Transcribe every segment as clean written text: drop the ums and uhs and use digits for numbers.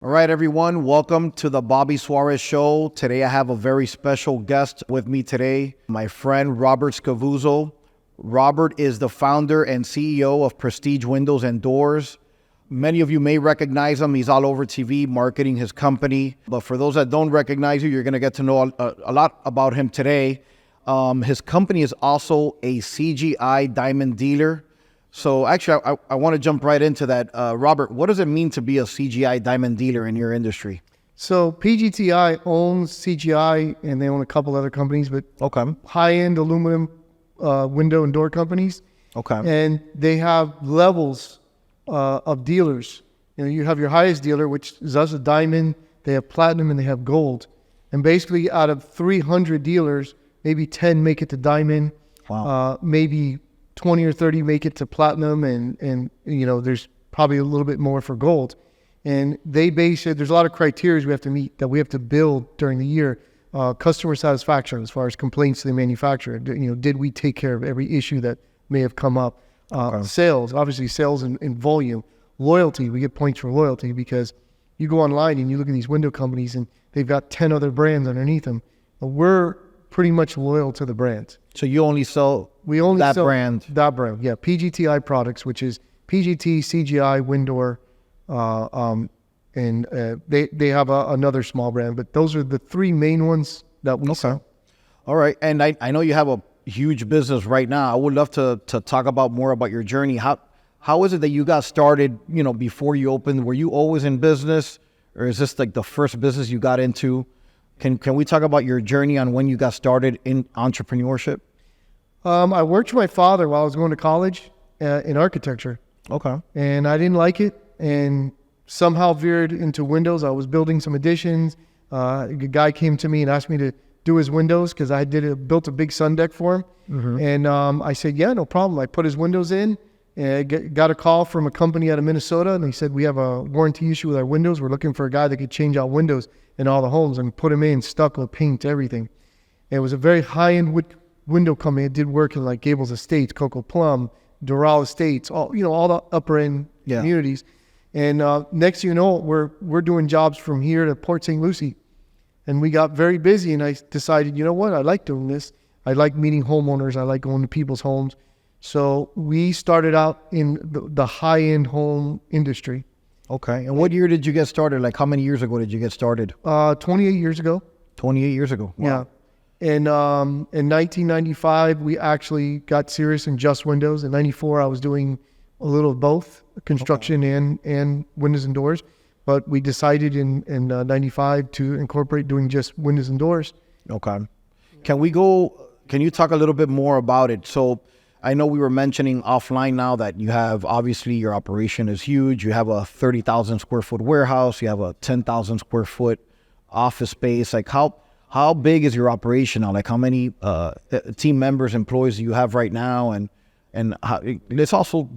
All right, everyone, welcome to the Bobby Suarez Show. Today I have a very special guest with me today, my friend Robert Scavuzzo. Robert is the founder and CEO of Prestige Windows and Doors. Many of you may recognize him. He's all over TV marketing his company. But for those that don't recognize you, you're going to get to know a lot about him today. His company is also a CGI diamond dealer. So actually, I want to jump right into that. Robert, what does it mean to be a CGI diamond dealer in your industry? So PGTI owns CGI, and they own a couple other companies, but high-end aluminum window and door companies. Okay. And they have levels of dealers. You have your highest dealer, which is us, a diamond. They have platinum and they have gold. And basically, out of 300 dealers, maybe 10 make it to diamond. Wow. Maybe 20 or 30 make it to platinum, and there's probably a little bit more for gold. And they base it, there's a lot of criteria we have to meet, that we have to build during the year. Customer satisfaction as far as complaints to the manufacturer. Did we take care of every issue that may have come up? Sales, obviously sales in volume. Loyalty, we get points for loyalty because you go online and you look at these window companies and they've got 10 other brands underneath them. We're pretty much loyal to the brand. So you only sell that brand? That brand, yeah. PGTI products, which is PGT, CGI, Windor, and they have another small brand, but those are the three main ones that we sell. All right, and I know you have a huge business right now. I would love to talk about more about your journey. How is it that you got started, before you opened? Were you always in business, or is this like the first business you got into? Can we talk about your journey on when you got started in entrepreneurship? I worked for my father while I was going to college in architecture. Okay. And I didn't like it, and somehow veered into windows. I was building some additions. A guy came to me and asked me to do his windows because I built a big sun deck for him. Mm-hmm. And I said, yeah, no problem. I put his windows in. And got a call from a company out of Minnesota, and they said, we have a warranty issue with our windows. We're looking for a guy that could change out windows in all the homes and put them in, stucco, paint, everything. And it was a very high-end window company. It did work in like Gables Estates, Coco Plum, Doral Estates, all the upper-end communities. And next thing you know, we're doing jobs from here to Port St. Lucie. And we got very busy, and I decided, you know what, I like doing this. I like meeting homeowners. I like going to people's homes. So we started out in the high-end home industry. Okay. And what year did you get started? Like how many years ago did you get started? 28 years ago. 28 years ago. Wow. Yeah. And in 1995, we actually got serious in just windows. In 94, I was doing a little of both, construction and windows and doors. But we decided in 95 to incorporate doing just windows and doors. Okay. Can you talk a little bit more about it? So I know we were mentioning offline now that you have, obviously your operation is huge. You have a 30,000 square foot warehouse. You have a 10,000 square foot office space. Like how big is your operation now? Like how many team members, employees do you have right now? And let's also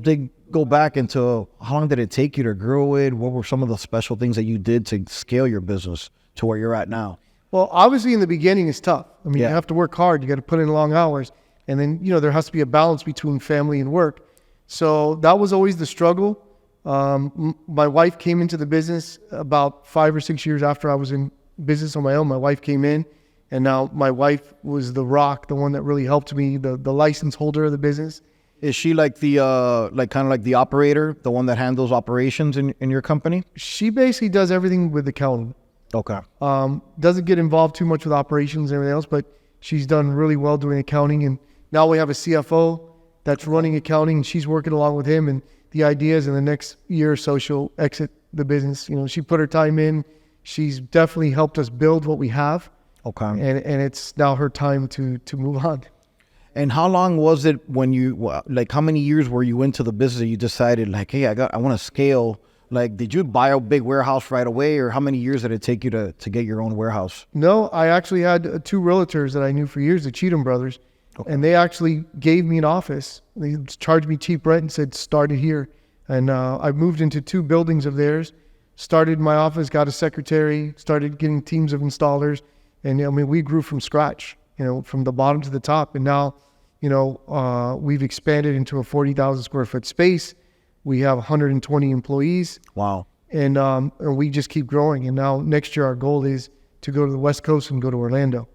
go back into how long did it take you to grow it? What were some of the special things that you did to scale your business to where you're at now? Well, obviously in the beginning it's tough. I mean, you have to work hard. You got to put in long hours. And then, there has to be a balance between family and work. So that was always the struggle. My wife came into the business about 5 or 6 years after I was in business on my own. My wife came in, and now my wife was the rock, the one that really helped me, the license holder of the business. Is she like the kind of like the operator, the one that handles operations in your company? She basically does everything with accounting. Okay. Doesn't get involved too much with operations and everything else, but she's done really well doing accounting. And now we have a CFO that's running accounting, and she's working along with him. And the idea is in the next year or so, she'll exit the business. She put her time in. She's definitely helped us build what we have. Okay. And it's now her time to move on. And how long was it when how many years were you into the business that you decided like, hey, I want to scale? Like, did you buy a big warehouse right away, or how many years did it take you to get your own warehouse? No, I actually had two realtors that I knew for years, the Cheatham brothers. Okay. And they actually gave me an office. They charged me cheap rent and said, start it here. And I moved into 2 buildings of theirs, started my office, got a secretary, started getting teams of installers. And we grew from scratch, from the bottom to the top. And now, we've expanded into a 40,000 square foot space. We have 120 employees. Wow. and we just keep growing. And now next year our goal is to go to the West Coast and go to Orlando.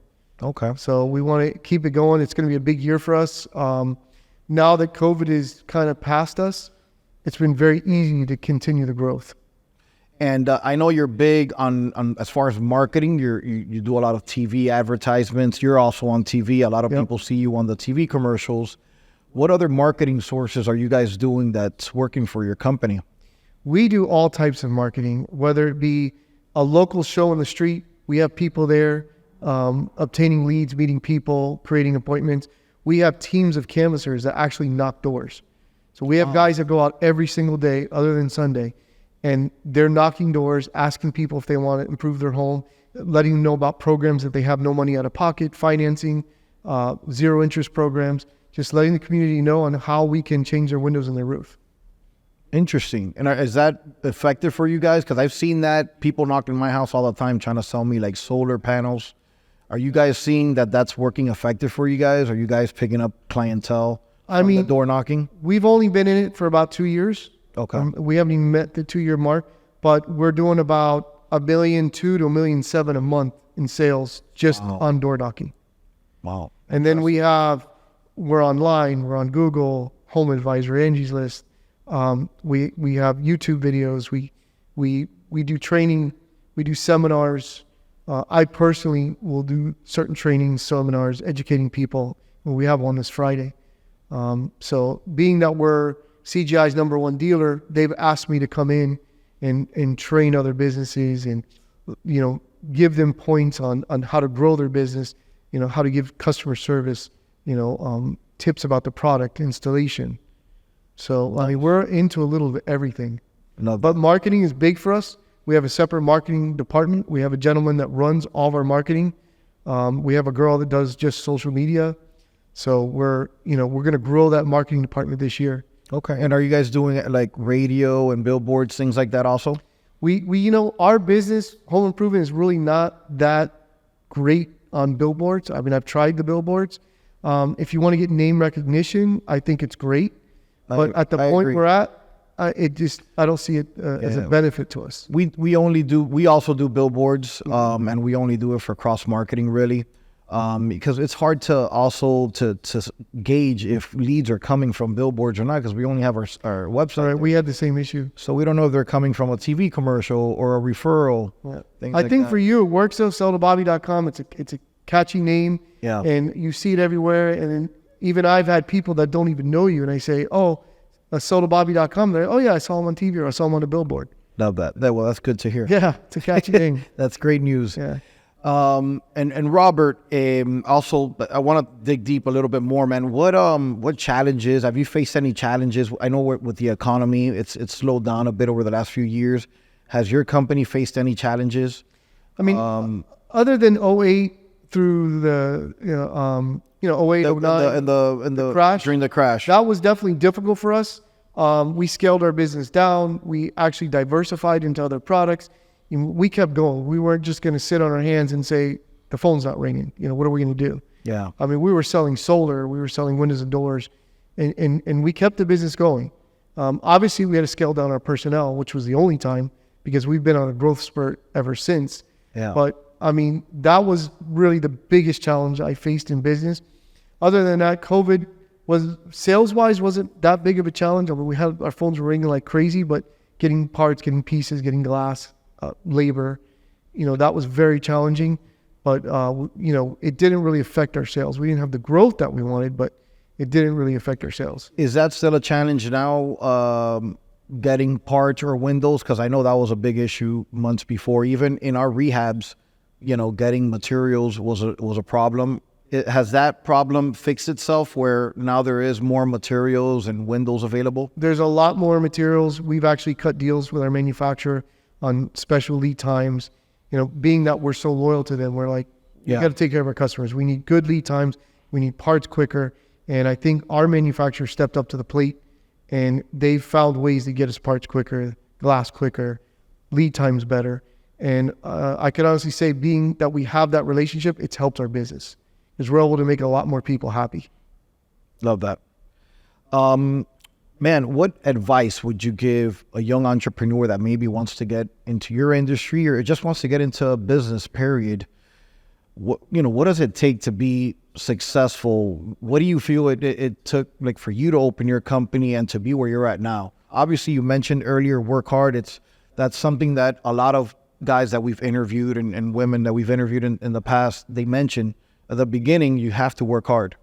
Okay. So we want to keep it going. It's going to be a big year for us. Now that COVID is kind of past us, it's been very easy to continue the growth. And I know you're big on as far as marketing. You do a lot of TV advertisements. You're also on TV. A lot of people see you on the TV commercials. What other marketing sources are you guys doing that's working for your company? We do all types of marketing, whether it be a local show on the street. We have people there obtaining leads, meeting people, creating appointments. We have teams of canvassers that actually knock doors. So we have guys that go out every single day other than Sunday, and they're knocking doors, asking people if they want to improve their home, letting them know about programs that they have no money out of pocket, financing, zero interest programs, just letting the community know on how we can change their windows and their roof. Interesting. And is that effective for you guys? Because I've seen that people knocking my house all the time trying to sell me like solar panels. Are you guys seeing that that's working effective for you guys? Are you guys picking up clientele from the door knocking? We've only been in it for about 2 years. Okay. We haven't even met the 2-year mark, but we're doing about $1.2 million to $1.7 million a month in sales just on door knocking. Wow. And then we're online, we're on Google, Home Advisor, Angie's List. We have YouTube videos. We do training. We do seminars. I personally will do certain trainings, seminars, educating people. We have one this Friday. So being that we're CGI's #1 dealer, they've asked me to come in and train other businesses and, give them points on how to grow their business, how to give customer service, tips about the product, installation. So, I mean, we're into a little of everything. But marketing is big for us. We have a separate marketing department. We have a gentleman that runs all of our marketing. We have a girl that does just social media. So we're going to grow that marketing department this year. Okay. And are you guys doing like radio and billboards, things like that also? We our business, home improvement, is really not that great on billboards. I mean, I've tried the billboards. If you want to get name recognition, I think it's great. But at the point we're at, I don't see it as a benefit to us. We also do billboards, and we only do it for cross marketing really. Because it's hard to also to gauge if leads are coming from billboards or not, because we only have our website. Right, we had the same issue. So we don't know if they're coming from a TV commercial or a referral. Yeah. I think for you, it works though. SellToBobby.com. It's a catchy name. Yeah. And you see it everywhere. And then even I've had people that don't even know you, and I say, "Oh, SellToBobby.com." They're, "Oh yeah, I saw him on TV or I saw him on a billboard." Love that. Well, that's good to hear. Yeah, it's a catchy name. That's great news. Yeah. And Robert, also, I want to dig deep a little bit more, man. What challenges have you faced? Any challenges? I know with the economy, it's slowed down a bit over the last few years. Has your company faced any challenges? I mean, other than 08 through the 08, 09, and the crash, during the crash, that was definitely difficult for us. We scaled our business down. We actually diversified into other products. We kept going. We weren't just going to sit on our hands and say, the phone's not ringing. What are we going to do? Yeah. I mean, we were selling solar. We were selling windows and doors. And we kept the business going. Obviously, we had to scale down our personnel, which was the only time, because we've been on a growth spurt ever since. Yeah. But, I mean, that was really the biggest challenge I faced in business. Other than that, COVID was, sales-wise, wasn't that big of a challenge. I mean, our phones were ringing like crazy, but getting parts, getting pieces, getting glass, labor, that was very challenging, but it didn't really affect our sales. We didn't have the growth that we wanted, but it didn't really affect our sales. Is that still a challenge now, getting parts or windows? Because I know that was a big issue months before. Even in our rehabs, getting materials was a problem. Has that problem fixed itself where now there is more materials and windows available? There's a lot more materials. We've actually cut deals with our manufacturer on special lead times. Being that we're so loyal to them, we're like, we got to take care of our customers. We need good lead times. We need parts quicker. And I think our manufacturer stepped up to the plate, and they've found ways to get us parts quicker, glass quicker, lead times better. And I can honestly say, being that we have that relationship, it's helped our business, because we're able to make a lot more people happy. Love that. Man, what advice would you give a young entrepreneur that maybe wants to get into your industry or just wants to get into a business, period? What does it take to be successful? What do you feel it took like for you to open your company and to be where you're at now? Obviously, you mentioned earlier, work hard. That's something that a lot of guys that we've interviewed and women that we've interviewed in the past, they mention at the beginning, you have to work hard.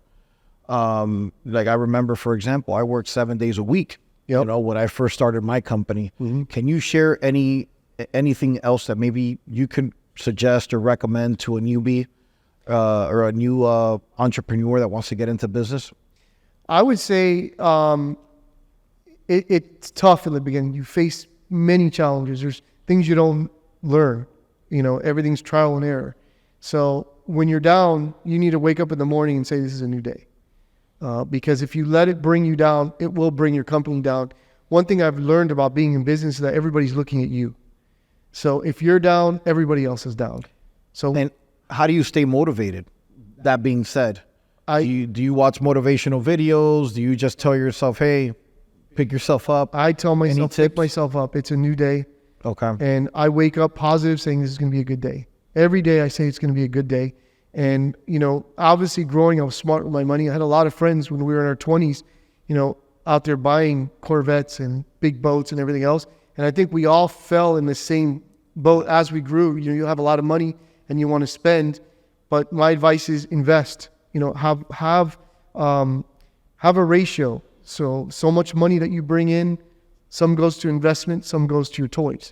Like I remember, for example, I worked 7 days a week, when I first started my company. Mm-hmm. Can you share anything else that maybe you can suggest or recommend to a newbie or a new entrepreneur that wants to get into business? I would say it's tough in the beginning. You face many challenges. There's things you don't learn. Everything's trial and error. So when you're down, you need to wake up in the morning and say, this is a new day. Because if you let it bring you down, it will bring your company down. One thing I've learned about being in business is that everybody's looking at you. So if you're down, everybody else is down. And how do you stay motivated? That being said, do you watch motivational videos? Do you just tell yourself, hey, pick yourself up? I tell myself, pick myself up. It's a new day. Okay. And I wake up positive saying this is going to be a good day. Every day I say it's going to be a good day. And, obviously growing, I was smart with my money. I had a lot of friends when we were in our 20s, out there buying Corvettes and big boats and everything else. And I think we all fell in the same boat as we grew. You have a lot of money and you want to spend, but my advice is invest. Have a ratio. So much money that you bring in, some goes to investment, some goes to your toys.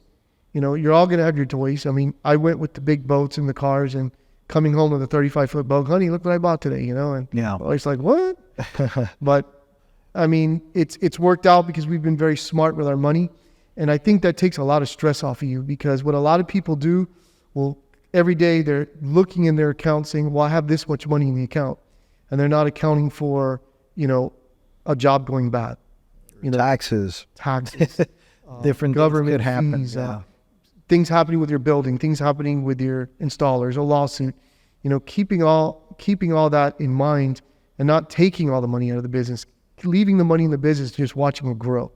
You're all going to have your toys. I mean, I went with the big boats and the cars and coming home with a 35-foot boat. Honey, look what I bought today, and yeah. I was like, what? But I mean, it's worked out because we've been very smart with our money. And I think that takes a lot of stress off of you, because what a lot of people do, well, every day they're looking in their account saying, well, I have this much money in the account. And they're not accounting for, a job going bad. Taxes. Different government could happen. Fees, things happening with your building, things happening with your installers, a lawsuit, keeping all that in mind and not taking all the money out of the business, leaving the money in the business, just watching it grow.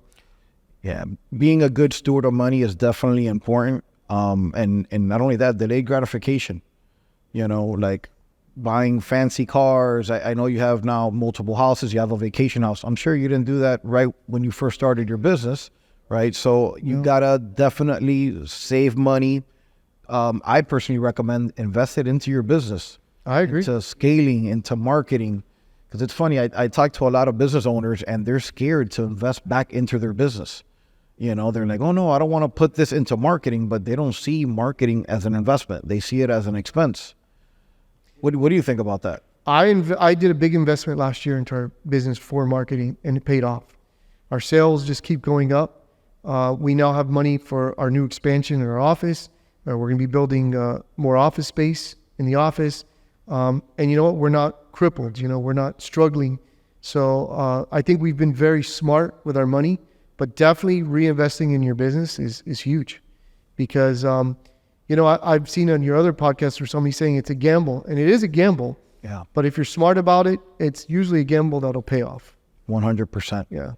Yeah. Being a good steward of money is definitely important. And not only that, delayed gratification, like buying fancy cars. I know you have now multiple houses, you have a vacation house. I'm sure you didn't do that right when you first started your business. Right. So you gotta definitely save money. I personally recommend invest it into your business. I agree. Into scaling, into marketing. Because it's funny, I talk to a lot of business owners and they're scared to invest back into their business. They're like, oh no, I don't want to put this into marketing, but they don't see marketing as an investment. They see it as an expense. What do you think about that? I did a big investment last year into our business for marketing, and it paid off. Our sales just keep going up. We now have money for our new expansion in our office. We're going to be building more office space in the office. And you know what? We're not crippled. We're not struggling. So I think we've been very smart with our money, but definitely reinvesting in your business is huge, because, I've seen on your other podcast where somebody saying it's a gamble, and it is a gamble. Yeah. But if you're smart about it, it's usually a gamble that'll pay off. 100%. Yeah.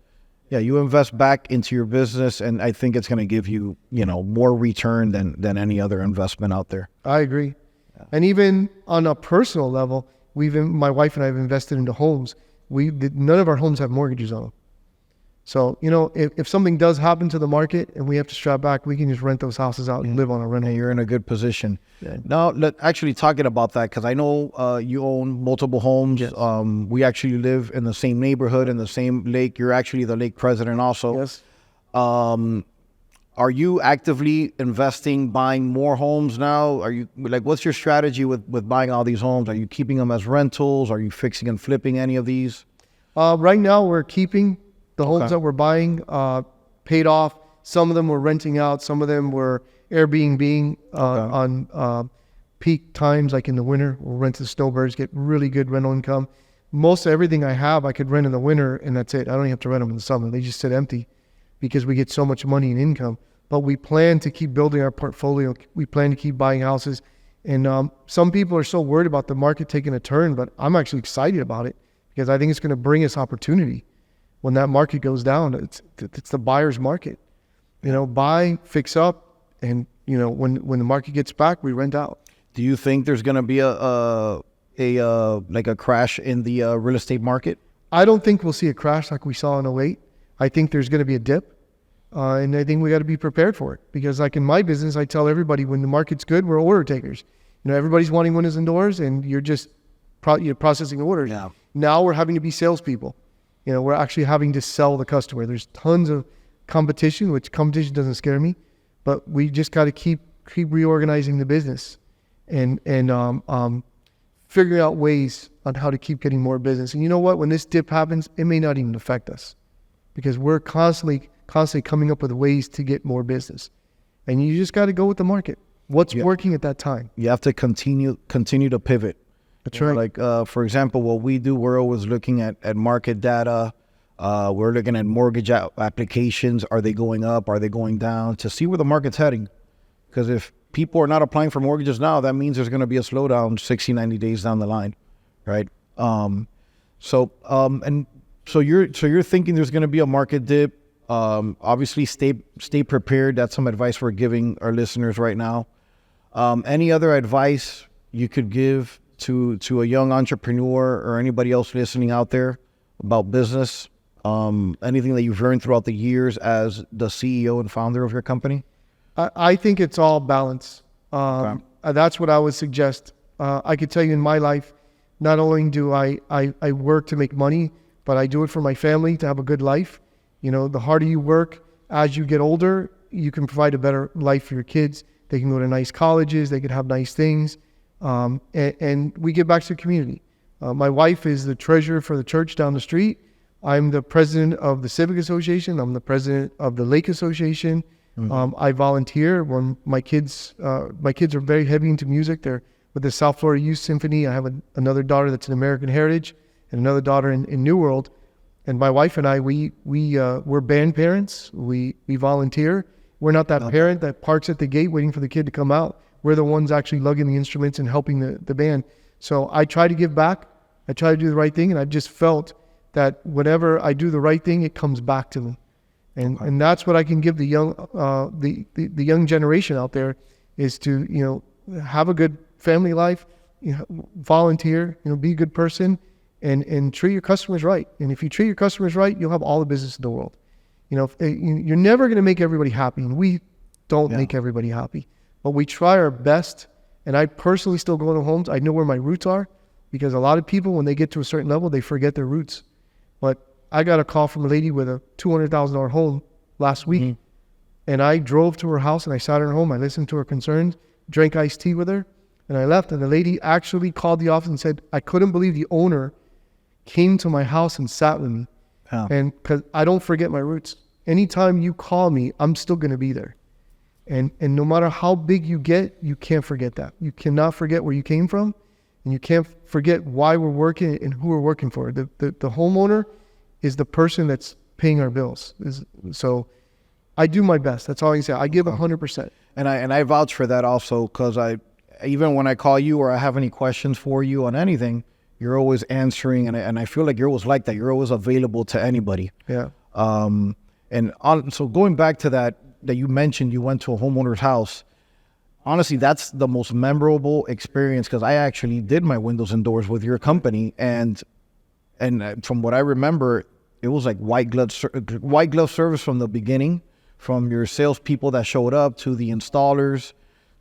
Yeah, you invest back into your business, and I think it's going to give you, more return than any other investment out there. I agree. Yeah. And even on a personal level, my wife and I have invested into homes. None of our homes have mortgages on them. So, if something does happen to the market and we have to strap back, we can just rent those houses out and live on a rental. Yeah, you're in a good position. Yeah. Now, actually talking about that, because I know you own multiple homes. Yes. We actually live in the same neighborhood, in the same lake. You're actually the lake president also. Yes. Are you actively investing, buying more homes now? Are you what's your strategy with buying all these homes? Are you keeping them as rentals? Are you fixing and flipping any of these? Right now, we're keeping the homes that we're buying paid off. Some of them we're renting out. Some of them we're Airbnb on peak times, like in the winter. We'll rent to the snowbirds, get really good rental income. Most of everything I have, I could rent in the winter, and that's it. I don't even have to rent them in the summer. They just sit empty because we get so much money in income. But we plan to keep building our portfolio. We plan to keep buying houses. And some people are so worried about the market taking a turn, but I'm actually excited about it because I think it's going to bring us opportunity. when that market goes down, it's the buyer's market. Buy, fix up, and when the market gets back, we rent out. Do you think there's going to be a crash in the real estate market? I don't think we'll see a crash like we saw in '08. I think there's going to be a dip, and I think we got to be prepared for it. Because like in my business, I tell everybody when the market's good, we're order takers. Everybody's wanting windows and doors, and you're just you're processing orders. Yeah. Now we're having to be salespeople. We're actually having to sell the customer. There's tons of competition, which competition doesn't scare me, but we just got to keep reorganizing the business and figuring out ways on how to keep getting more business. And you know what? When this dip happens, it may not even affect us because we're constantly coming up with ways to get more business. And you just got to go with the market. What's working at that time? You have to continue to pivot. That's right. Like, for example, what we do, we're always looking at market data. We're looking at mortgage applications. Are they going up? Are they going down? To see where the market's heading. Because if people are not applying for mortgages now, that means there's going to be a slowdown 60, 90 days down the line, right? So you're thinking there's going to be a market dip. Obviously, stay prepared. That's some advice we're giving our listeners right now. Any other advice you could give to a young entrepreneur or anybody else listening out there about business? Anything that you've learned throughout the years as the CEO and founder of your company? I think it's all balance. Okay. That's what I would suggest. I could tell you in my life, not only do I work to make money, but I do it for my family to have a good life. The harder you work, as you get older, you can provide a better life for your kids. They can go to nice colleges. They can have nice things. And we give back to the community. My wife is the treasurer for the church down the street. I'm the president of the Civic Association. I'm the president of the Lake Association. Mm-hmm. I volunteer when my kids are very heavy into music. They're with the South Florida Youth Symphony. I have another daughter that's in American Heritage and another daughter in New World. And my wife and I, we're band parents. We volunteer. We're not that parent that parks at the gate waiting for the kid to come out. We're the ones actually lugging the instruments and helping the band. So I try to give back. I try to do the right thing. And I've just felt that whenever I do the right thing, it comes back to me. And that's what I can give the young the young generation out there is to have a good family life, volunteer, be a good person, and treat your customers right. And if you treat your customers right, you'll have all the business in the world. You're never going to make everybody happy, and we don't make everybody happy, but we try our best. And I personally still go into homes. I know where my roots are, because a lot of people, when they get to a certain level, they forget their roots. But I got a call from a lady with a $200,000 home last week, and I drove to her house and I sat in her home. I listened to her concerns, drank iced tea with her, and I left. And the lady actually called the office and said, I couldn't believe the owner came to my house and sat with me. Oh. And because I don't forget my roots. Anytime you call me, I'm still going to be there. And no matter how big you get, you can't forget that. You cannot forget where you came from, and you can't forget why we're working and who we're working for. The homeowner is the person that's paying our bills. So I do my best. That's all I can say. I give 100%. And I vouch for that also, because even when I call you or I have any questions for you on anything, you're always answering, and I feel like you're always like that. You're always available to anybody. Yeah. So going back to that you mentioned, you went to a homeowner's house. Honestly, that's the most memorable experience, because I actually did my windows and doors with your company, and from what I remember, it was like white glove service from the beginning, from your salespeople that showed up to the installers,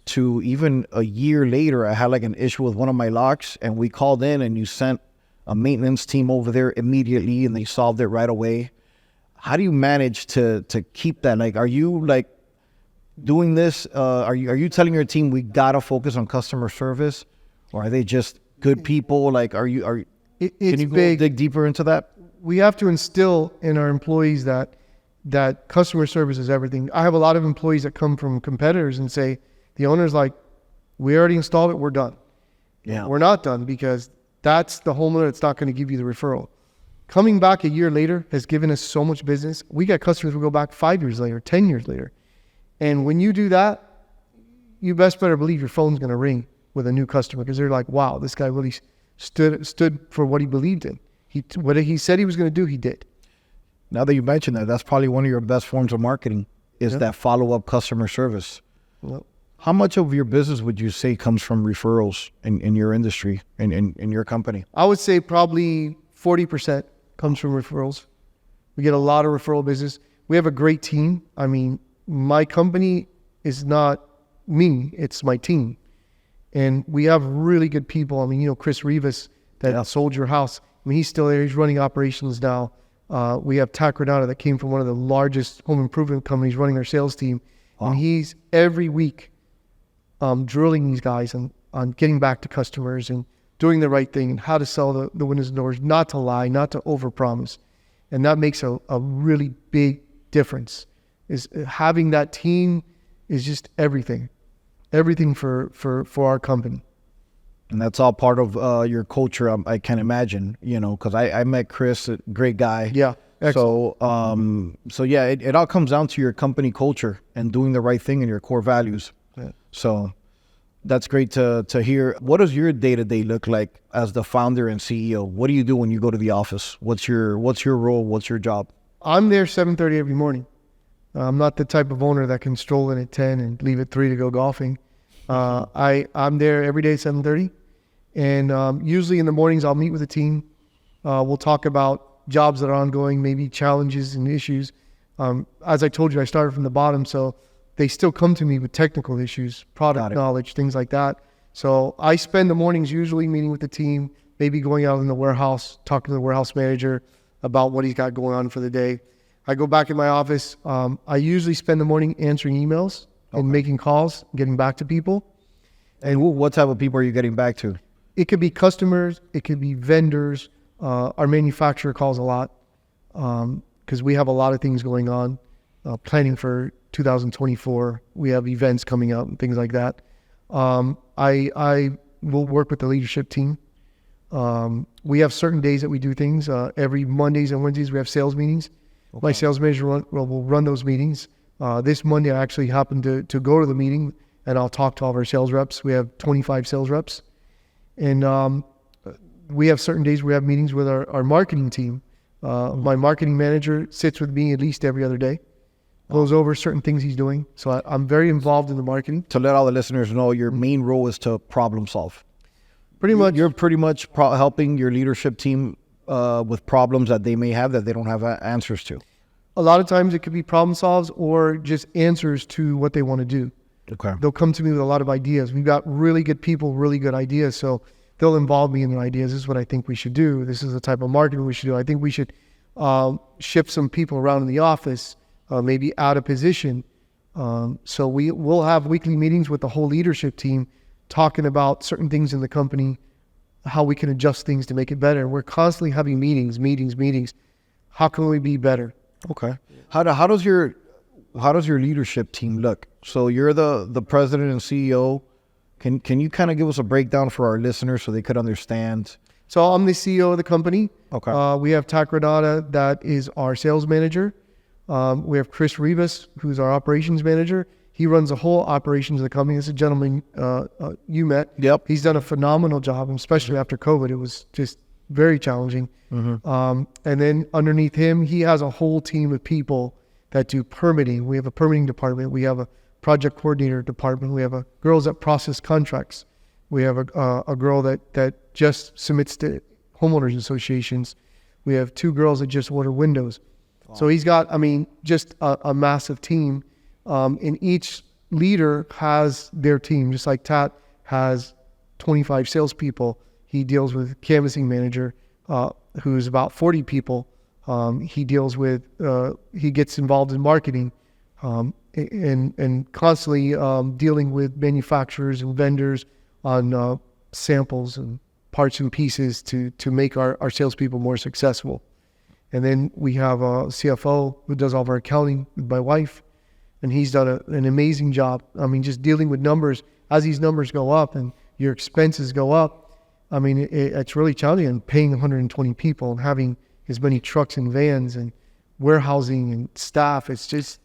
to even a year later, I had like an issue with one of my locks, and we called in and you sent a maintenance team over there immediately, and they solved it right away. How do you manage to keep that? Like, are you like doing this? Are you telling your team we gotta focus on customer service, or are they just good people? Like, can you dig deeper into that? We have to instill in our employees that customer service is everything. I have a lot of employees that come from competitors and say, the owner's like, we already installed it, we're done. Yeah. We're not done, because that's the homeowner that's not going to give you the referral. Coming back a year later has given us so much business. We got customers who go back 5 years later, 10 years later. And when you do that, you best better believe your phone's going to ring with a new customer, because they're like, wow, this guy really stood for what he believed in. What he said he was going to do, he did. Now that you mention that, that's probably one of your best forms of marketing is that follow-up customer service. Yep. How much of your business would you say comes from referrals in your industry, in your company? I would say probably 40% comes from referrals. We get a lot of referral business. We have a great team. I mean, my company is not me, it's my team. And we have really good people. I mean, you know, Chris Rivas that sold your house. I mean, he's still there. He's running operations now. We have Tac Renata that came from one of the largest home improvement companies running our sales team. Wow. And he's every week drilling these guys on getting back to customers and doing the right thing and how to sell the windows and doors, not to lie, not to overpromise. And that makes a really big difference. Is having that team is just everything for our company. And that's all part of your culture, I can imagine, you know, because I met Chris, a great guy. Yeah. Excellent. So yeah, it all comes down to your company culture and doing the right thing and your core values. Yeah. So that's great to hear. What does your day-to-day look like as the founder and CEO? What do you do when you go to the office? What's your role? What's your job? I'm there 7:30 every morning. I'm not the type of owner that can stroll in at 10 and leave at 3 to go golfing. I'm there every day at 7:30. And usually in the mornings, I'll meet with the team. We'll talk about jobs that are ongoing, maybe challenges and issues. As I told you, I started from the bottom, so they still come to me with technical issues, product knowledge, things like that. So I spend the mornings usually meeting with the team, maybe going out in the warehouse, talking to the warehouse manager about what he's got going on for the day. I go back in my office. I usually spend the morning answering emails and making calls, getting back to people. And what type of people are you getting back to? It could be customers. It could be vendors. Our manufacturer calls a lot because we have a lot of things going on, planning for 2024. We have events coming up and things like that. I will work with the leadership team. We have certain days that we do things. Every Mondays and Wednesdays we have sales meetings. My sales manager will run those meetings. This Monday I actually happened to go to the meeting and I'll talk to all of our sales reps. We have 25 sales reps. And we have certain days we have meetings with our marketing team. My marketing manager sits with me at least every other day, goes over certain things he's doing. So I'm very involved in the marketing. To let all the listeners know, your main role is to problem solve. Pretty much. You're pretty much helping your leadership team with problems that they may have that they don't have answers to. A lot of times it could be problem solves or just answers to what they want to do. Okay. They'll come to me with a lot of ideas. We've got really good people, really good ideas. So they'll involve me in their ideas. This is what I think we should do. This is the type of marketing we should do. I think we should shift some people around in the office, maybe add a position. So we'll have weekly meetings with the whole leadership team talking about certain things in the company, how we can adjust things to make it better. We're constantly having meetings. How can we be better? Okay. How does your leadership team look? So you're the president and CEO. Can you kind of give us a breakdown for our listeners so they could understand? So I'm the CEO of the company. Okay. We have Tac Renata, that is our sales manager. We have Chris Rivas, who's our operations manager. He runs the whole operations of the company. This is a gentleman you met. Yep. He's done a phenomenal job, especially after COVID. It was just very challenging. Mm-hmm. And then underneath him, he has a whole team of people that do permitting. We have a permitting department. We have a project coordinator department. We have girls that process contracts. We have a girl that just submits to homeowners associations. We have 2 girls that just order windows. Wow. So he's got, just a massive team. And each leader has their team, just like Tat has 25 salespeople. He deals with canvassing manager, who's about 40 people. He deals with, he gets involved in marketing, and constantly dealing with manufacturers and vendors on samples and parts and pieces to make our salespeople more successful. And then we have a CFO who does all of our accounting with my wife, and he's done an amazing job. Just dealing with numbers. As these numbers go up and your expenses go up, it's really challenging. And paying 120 people and having as many trucks and vans and warehousing and staff, it's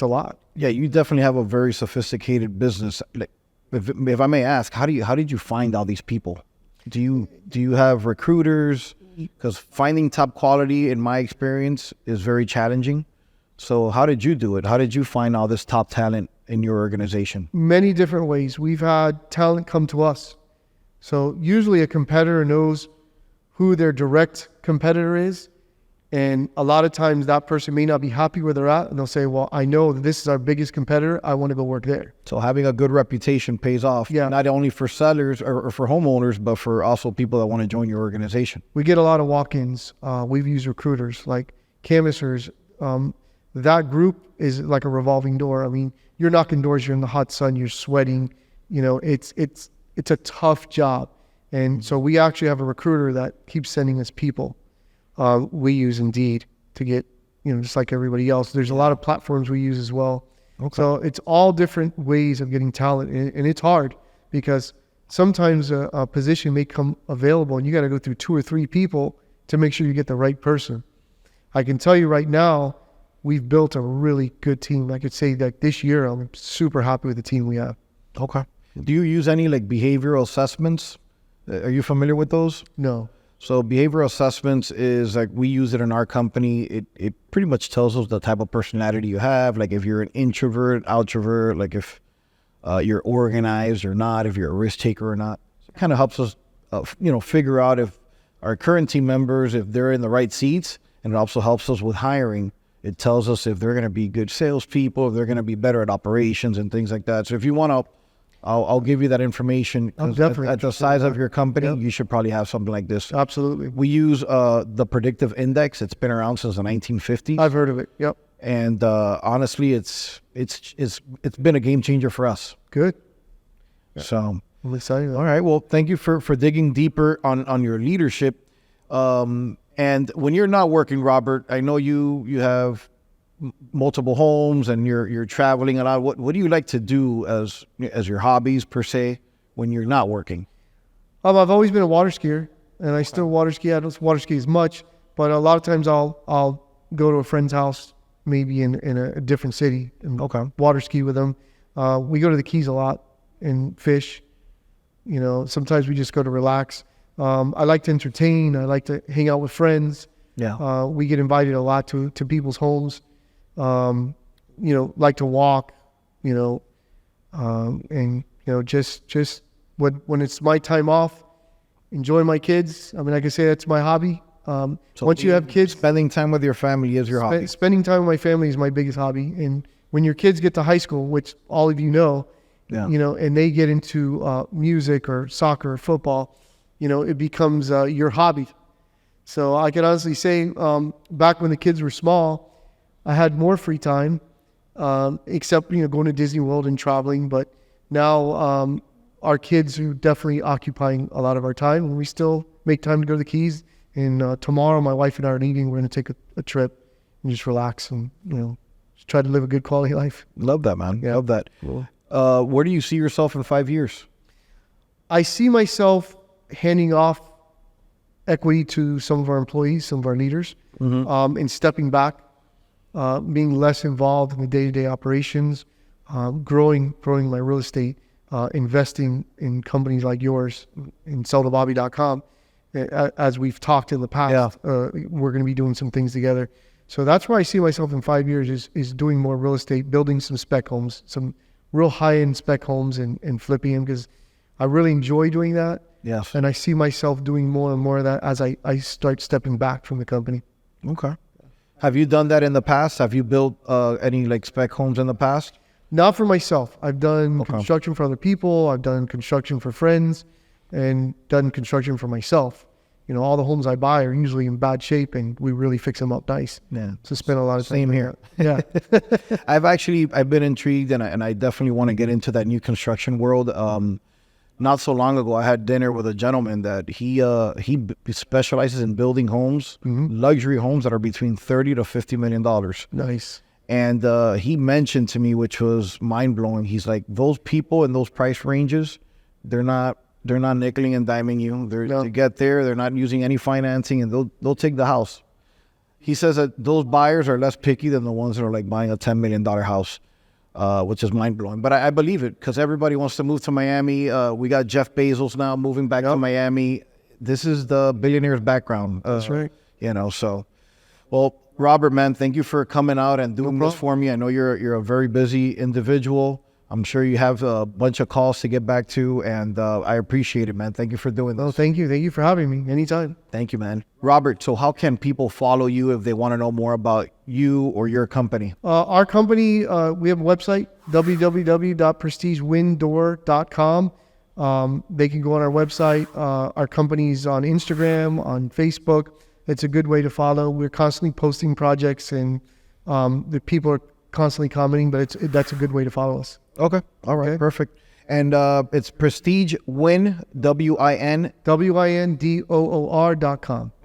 a lot. Yeah, you definitely have a very sophisticated business. Like, if I may ask, how did you find all these people? Do you have recruiters? because finding top quality, in my experience, is very challenging. So how did you do it? How did you find all this top talent in your organization? Many different ways. We've had talent come to us. So usually a competitor knows who their direct competitor is. And a lot of times that person may not be happy where they're at. And they'll say, well, I know that this is our biggest competitor. I want to go work there. So having a good reputation pays off, not only for sellers or for homeowners, but for also people that want to join your organization. We get a lot of walk-ins. We've used recruiters like canvassers. That group is like a revolving door. I mean, you're knocking doors, you're in the hot sun, you're sweating. You know, it's a tough job. And so we actually have a recruiter that keeps sending us people. We use Indeed to get, just like everybody else. There's a lot of platforms we use as well. Okay. So it's all different ways of getting talent. And it's hard because sometimes a position may come available and you got to go through 2 or 3 people to make sure you get the right person. I can tell you right now, we've built a really good team. I could say that this year, I'm super happy with the team we have. Okay. Do you use any like behavioral assessments? Are you familiar with those? No. So behavioral assessments is like, we use it in our company. It pretty much tells us the type of personality you have. Like if you're an introvert, outrovert, like if you're organized or not, if you're a risk taker or not. It kind of helps us, figure out if our current team members, if they're in the right seats, and it also helps us with hiring. It tells us if they're going to be good salespeople, if they're going to be better at operations and things like that. So if you want to, I'll give you that information. Definitely. At the size of your company, you should probably have something like this. Absolutely. We use the predictive index. It's been around since the 1950s. I've heard of it. Yep. And honestly, it's been a game changer for us. Good. So I'm excited. All right. Well, thank you for digging deeper on your leadership. And when you're not working, Robert, I know you have multiple homes and you're traveling a lot. What do you like to do as your hobbies per se when you're not working? I've always been a water skier, and I still water ski. I don't water ski as much, but a lot of times I'll go to a friend's house, maybe in a different city, and water ski with them. We go to the Keys a lot and fish. Sometimes we just go to relax. I like to entertain. I like to hang out with friends. Yeah. We get invited a lot to people's homes. Like to walk, and just when it's my time off, enjoy my kids. I mean, I can say that's my hobby. So once you have kids, spending time with your family is your hobby. Spending time with my family is my biggest hobby. And when your kids get to high school, which all of you know, and they get into music or soccer or football, it becomes your hobby. So I can honestly say, back when the kids were small, I had more free time, except, going to Disney World and traveling. But now our kids are definitely occupying a lot of our time, and we still make time to go to the Keys. And tomorrow, my wife and I are leaving. We're going to take a trip and just relax and, just try to live a good quality life. Love that, man. Yeah. Love that. Cool. Where do you see yourself in 5 years? I see myself handing off equity to some of our employees, some of our leaders, and stepping back. Being less involved in the day-to-day operations, growing my real estate, investing in companies like yours, in sellthebobby.com. As we've talked in the past, we're going to be doing some things together. So that's where I see myself in 5 years is doing more real estate, building some spec homes, some real high-end spec homes and flipping them, because I really enjoy doing that. Yes. And I see myself doing more and more of that as I start stepping back from the company. Okay. Have you done that in the past? Have you built any like spec homes in the past? Not for myself. I've done construction for other people. I've done construction for friends and done construction for myself. All the homes I buy are usually in bad shape and we really fix them up nice. Yeah. So spend a lot of time. Same here. Yeah. I've been intrigued and I definitely want to get into that new construction world. Not so long ago, I had dinner with a gentleman that he specializes in building homes, luxury homes that are between $30 to $50 million. Nice. And he mentioned to me, which was mind blowing. He's like, those people in those price ranges, they're not nickeling and diming you. They get there, they're not using any financing, and they'll take the house. He says that those buyers are less picky than the ones that are like buying a $10 million house. Which is mind-blowing. But I believe it because everybody wants to move to Miami. We got Jeff Bezos now moving back to Miami. this is the billionaire's background. That's right. You know, so, well, Robert, man, thank you for coming out and doing this for me. I know you're a very busy individual. I'm sure you have a bunch of calls to get back to, and I appreciate it, man. Thank you for doing this. Oh, thank you. Thank you for having me. Anytime. Thank you, man. Robert, so how can people follow you if they want to know more about you or your company? Our company, we have a website, www.prestigewindoor.com. They can go on our website. Our company's on Instagram, on Facebook. It's a good way to follow. We're constantly posting projects, and the people are constantly commenting, but that's a good way to follow us. Okay. All right. Okay. Perfect. And it's Prestige Win, WIN. WINDOOR.com.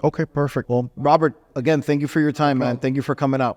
Okay, perfect. Well, Robert, again, thank you for your time, man. Thank you for coming out.